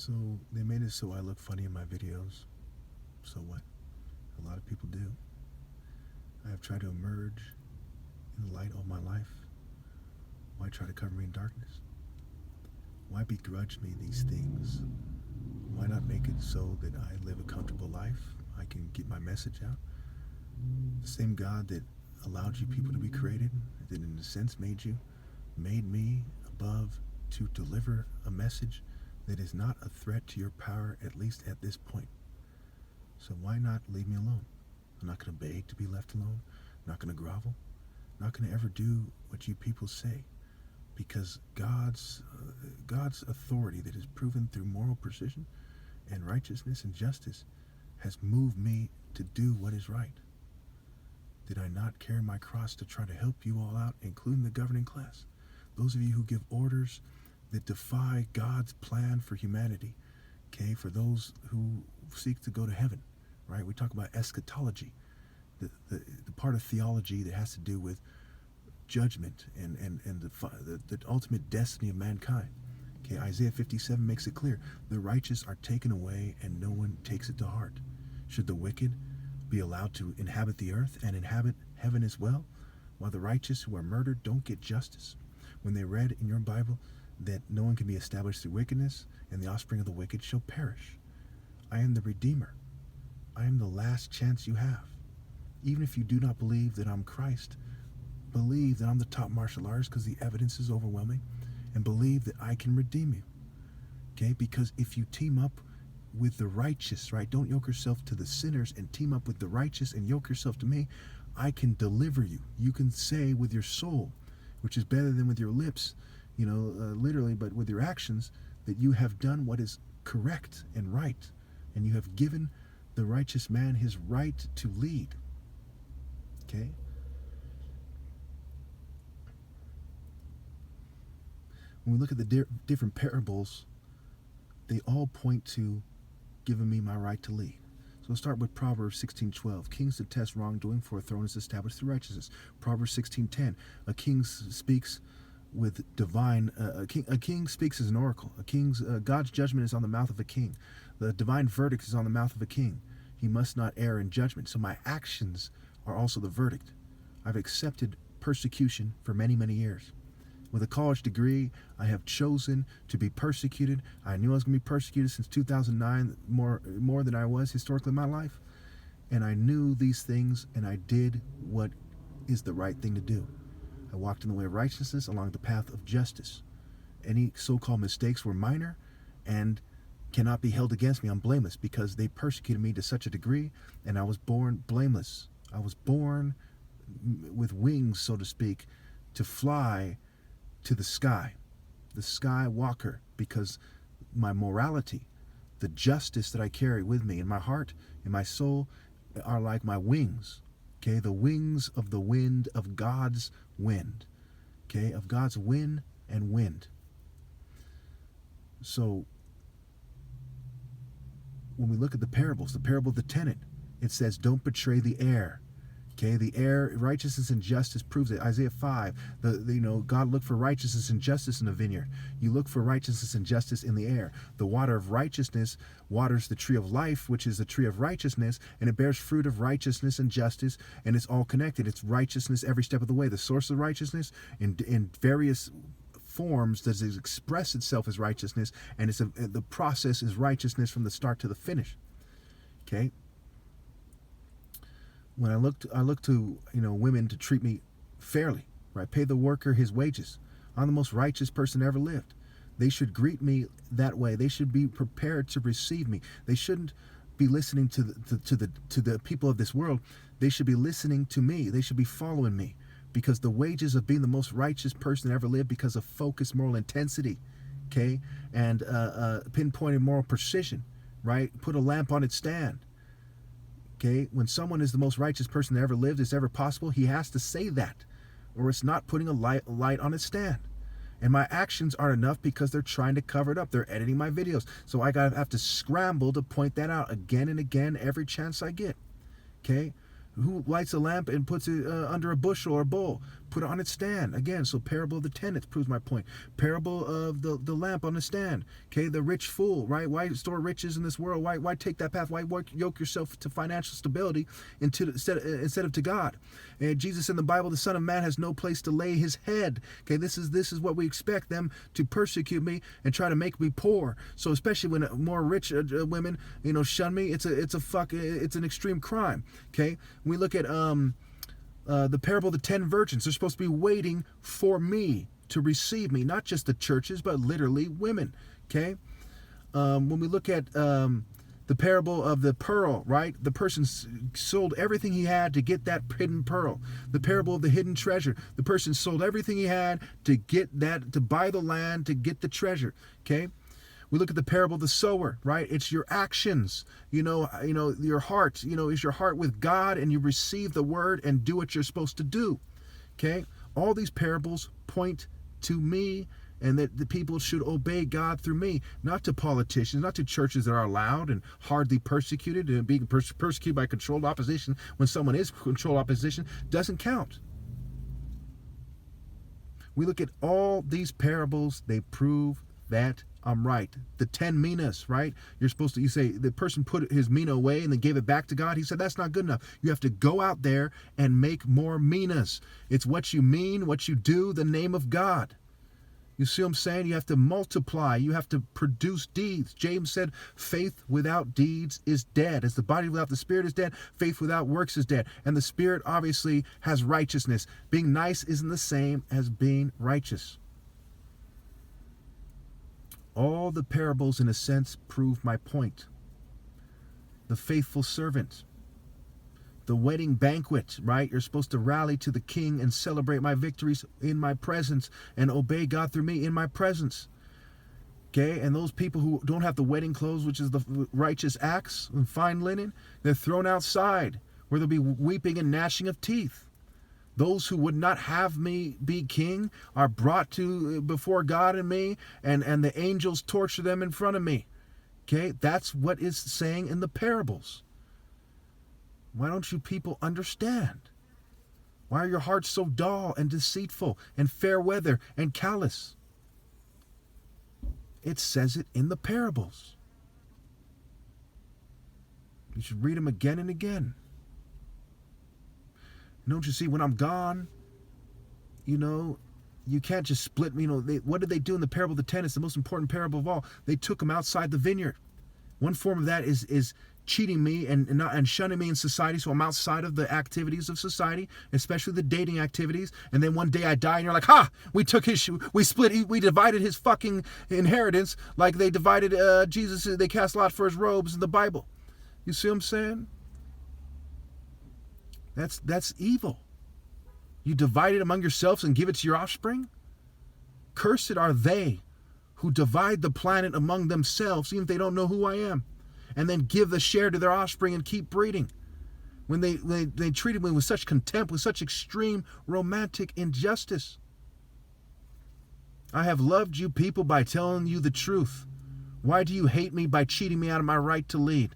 So they made it so I look funny in my videos. So what? A lot of people do. I have tried to emerge in the light all my life. Why try to cover me in darkness? Why begrudge me these things? Why not make it so that I live a comfortable life? I can get my message out. The same God that allowed you people to be created, that in a sense made me above to deliver a message that is not a threat to your power, at least at this point. So why not leave me alone? I'm not going to beg to be left alone. I'm not going to grovel. I'm not going to ever do what you people say, because God's authority that is proven through moral precision and righteousness and justice has moved me to do what is right. Did I not carry my cross to try to help you all out, including the governing class? Those of you who give orders that defy God's plan for humanity, okay, for those who seek to go to heaven, right? We talk about eschatology, the part of theology that has to do with judgment and the ultimate destiny of mankind. Okay, Isaiah 57 makes it clear. The righteous are taken away and no one takes it to heart. Should the wicked be allowed to inhabit the earth and inhabit heaven as well, while the righteous who are murdered don't get justice? When they read in your Bible that no one can be established through wickedness and the offspring of the wicked shall perish. I am the Redeemer. I am the last chance you have. Even if you do not believe that I'm Christ, believe that I'm the top martial artist because the evidence is overwhelming, and believe that I can redeem you. Okay? Because if you team up with the righteous, right? Don't yoke yourself to the sinners, and team up with the righteous and yoke yourself to me. I can deliver you. You can say with your soul, which is better than with your lips, literally, but with your actions, that you have done what is correct and right, and you have given the righteous man his right to lead. Okay? When we look at the different parables, they all point to giving me my right to lead. So let's start with Proverbs 16:12. Kings detest wrongdoing, for a throne is established through righteousness. Proverbs 16:10. A king speaks with divine. A king speaks as an oracle. God's judgment is on the mouth of a king. The divine verdict is on the mouth of a king. He must not err in judgment. So my actions are also the verdict. I've accepted persecution for many, many years. With a college degree, I have chosen to be persecuted. I knew I was going to be persecuted since 2009, more than I was historically in my life. And I knew these things, and I did what is the right thing to do. I walked in the way of righteousness along the path of justice. Any so-called mistakes were minor and cannot be held against me. I'm blameless because they persecuted me to such a degree, and I was born blameless. I was born with wings, so to speak, to fly to the sky walker, because my morality, the justice that I carry with me in my heart, in my soul, are like my wings. Okay, the wings of the wind of God's wind. Okay, of God's wind and wind. So when we look at the parables, the parable of the tenant, it says, don't betray the heir. Okay, the heir, righteousness and justice proves it. Isaiah 5, God looked for righteousness and justice in the vineyard. You look for righteousness and justice in the air. The water of righteousness waters the tree of life, which is the tree of righteousness, and it bears fruit of righteousness and justice, and it's all connected. It's righteousness every step of the way. The source of righteousness in various forms does it express itself as righteousness, and the process is righteousness from the start to the finish. Okay? When I look to women to treat me fairly, right? Pay the worker his wages. I'm the most righteous person ever lived. They should greet me that way. They should be prepared to receive me. They shouldn't be listening to the people of this world. They should be listening to me. They should be following me, because the wages of being the most righteous person ever lived, because of focused moral intensity, okay, and pinpointed moral precision, right? Put a lamp on its stand. Okay, when someone is the most righteous person that ever lived, as ever possible, he has to say that, or it's not putting a light on its stand. And my actions aren't enough because they're trying to cover it up. They're editing my videos. So I have to scramble to point that out again and again every chance I get. Okay? Who lights a lamp and puts it under a bushel or a bowl? put it on its stand. Again, so parable of the tenants proves my point. Parable of the lamp on the stand. Okay, the rich fool, right? Why store riches in this world? Why take that path? Why yoke yourself to financial stability instead of to God? And Jesus in the Bible, the Son of Man has no place to lay his head. Okay, this is what we expect them to persecute me and try to make me poor. So especially when more rich women, shun me, it's an extreme crime. Okay, we look at the parable of the 10 virgins. They're supposed to be waiting for me to receive me, not just the churches, but literally women. Okay, when we look at the parable of the pearl, right? The person sold everything he had to get that hidden pearl. The parable of the hidden treasure. The person sold everything he had to get that, to buy the land, to get the treasure. Okay. We look at the parable of the sower, right? It's your actions, your heart, is your heart with God, and you receive the word and do what you're supposed to do. Okay. All these parables point to me, and that the people should obey God through me, not to politicians, not to churches that are loud and hardly persecuted, and being persecuted by controlled opposition when someone is controlled opposition doesn't count. We look at all these parables, they prove that I'm right. The 10 minas, right? You say the person put his mina away and then gave it back to God. He said, that's not good enough. You have to go out there and make more minas. It's what you mean, what you do, the name of God. You see what I'm saying? You have to multiply. You have to produce deeds. James said, faith without deeds is dead. As the body without the spirit is dead, faith without works is dead. And the spirit obviously has righteousness. Being nice isn't the same as being righteous. All the parables, in a sense, prove my point. The faithful servant. The wedding banquet, right? You're supposed to rally to the king and celebrate my victories in my presence and obey God through me in my presence. Okay? And those people who don't have the wedding clothes, which is the righteous acts and fine linen, they're thrown outside where there'll be weeping and gnashing of teeth. Those who would not have me be king are brought to before God and me, and the angels torture them in front of me. Okay? That's what is saying in the parables. Why don't you people understand? Why are your hearts so dull and deceitful and fair weather and callous? It says it in the parables. You should read them again and again. Don't you see, when I'm gone, you can't just split me. What did they do in the parable of the 10? It's the most important parable of all. They took them outside the vineyard. One form of that is cheating me and shunning me in society, so I'm outside of the activities of society, especially the dating activities. And then one day I die, and you're like, we divided his fucking inheritance like they divided Jesus. They cast lot for his robes in the Bible. You see what I'm saying? That's evil. You divide it among yourselves and give it to your offspring? Cursed are they who divide the planet among themselves, even if they don't know who I am, and then give the share to their offspring and keep breeding. When they treated me with such contempt, with such extreme romantic injustice. I have loved you people by telling you the truth. Why do you hate me by cheating me out of my right to lead?